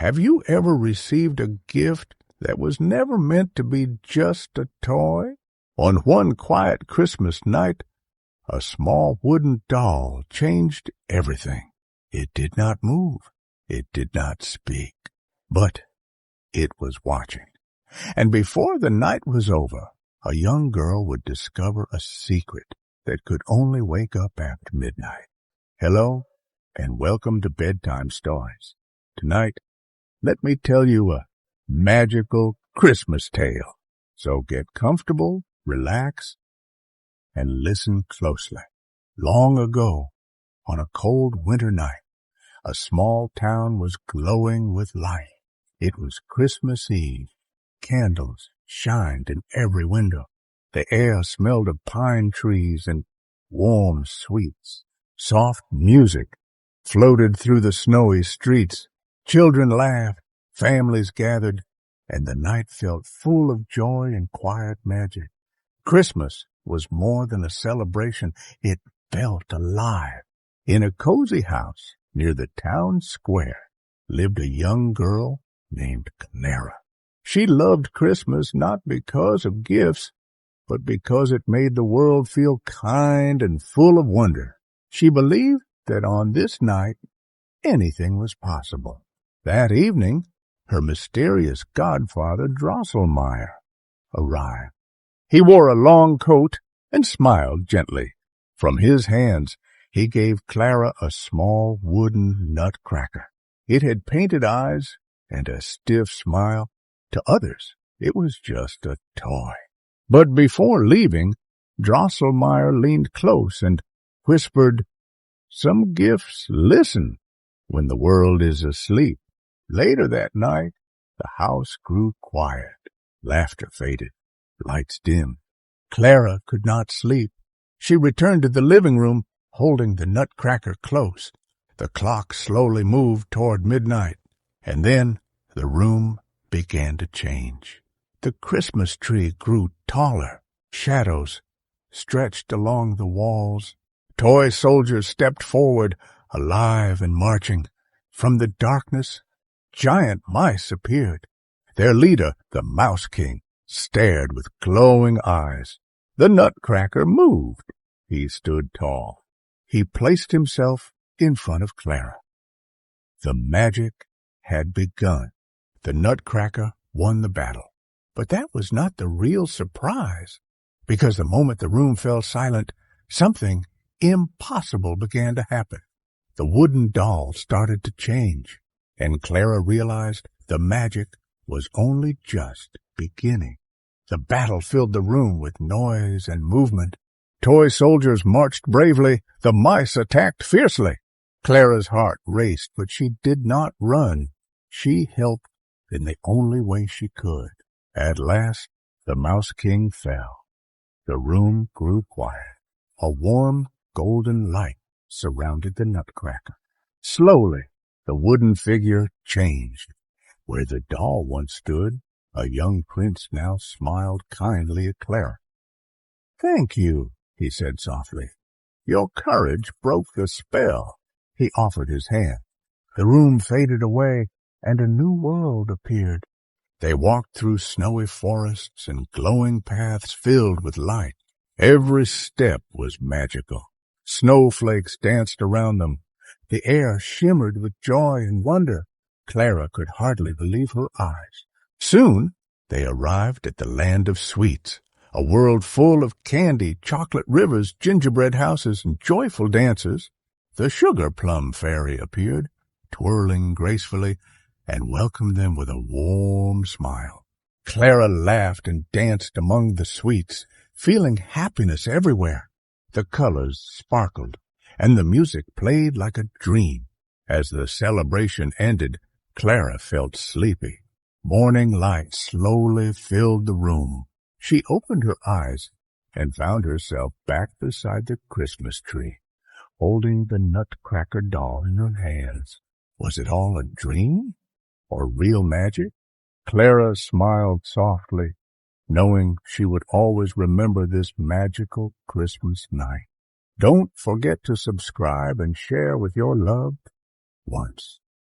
Have you ever received a gift that was never meant to be just a toy? On one quiet Christmas night, a small wooden doll changed everything. It did not move. It did not speak. But it was watching. And before the night was over, a young girl would discover a secret that could only wake up after midnight. Hello, and welcome to Bedtime Stories. Tonight, let me tell you a magical Christmas tale. So get comfortable, relax, and listen closely. Long ago, on a cold winter night, a small town was glowing with light. It was Christmas Eve. Candles shined in every window. The air smelled of pine trees and warm sweets. Soft music floated through the snowy streets. Children laughed, families gathered, and the night felt full of joy and quiet magic. Christmas was more than a celebration. It felt alive. In a cozy house near the town square lived a young girl named Clara. She loved Christmas not because of gifts, but because it made the world feel kind and full of wonder. She believed that on this night, anything was possible. That evening, her mysterious godfather, Drosselmeyer, arrived. He wore a long coat and smiled gently. From his hands, he gave Clara a small wooden nutcracker. It had painted eyes and a stiff smile. To others, it was just a toy. But before leaving, Drosselmeyer leaned close and whispered, "Some gifts listen when the world is asleep." Later that night, the house grew quiet. Laughter faded. Lights dimmed. Clara could not sleep. She returned to the living room, holding the nutcracker close. The clock slowly moved toward midnight, and then the room began to change. The Christmas tree grew taller. Shadows stretched along the walls. Toy soldiers stepped forward, alive and marching. From the darkness, giant mice appeared. Their leader, the Mouse King, stared with glowing eyes. The Nutcracker moved. He stood tall. He placed himself in front of Clara. The magic had begun. The Nutcracker won the battle. But that was not the real surprise, because the moment the room fell silent, something impossible began to happen. The wooden doll started to change, and Clara realized the magic was only just beginning. The battle filled the room with noise and movement. Toy soldiers marched bravely. The mice attacked fiercely. Clara's heart raced, but she did not run. She helped in the only way she could. At last, the Mouse King fell. The room grew quiet. A warm, golden light surrounded the Nutcracker. Slowly, the wooden figure changed. Where the doll once stood, a young prince now smiled kindly at Clara. "Thank you," he said softly. "Your courage broke the spell." He offered his hand. The room faded away, and a new world appeared. They walked through snowy forests and glowing paths filled with light. Every step was magical. Snowflakes danced around them. The air shimmered with joy and wonder. Clara could hardly believe her eyes. Soon they arrived at the land of sweets, a world full of candy, chocolate rivers, gingerbread houses, and joyful dances. The sugar plum fairy appeared, twirling gracefully, and welcomed them with a warm smile. Clara laughed and danced among the sweets, feeling happiness everywhere. The colors sparkled, and the music played like a dream. As the celebration ended, Clara felt sleepy. Morning light slowly filled the room. She opened her eyes and found herself back beside the Christmas tree, holding the Nutcracker doll in her hands. Was it all a dream or real magic? Clara smiled softly, knowing she would always remember this magical Christmas night. Don't forget to subscribe and share with your loved ones.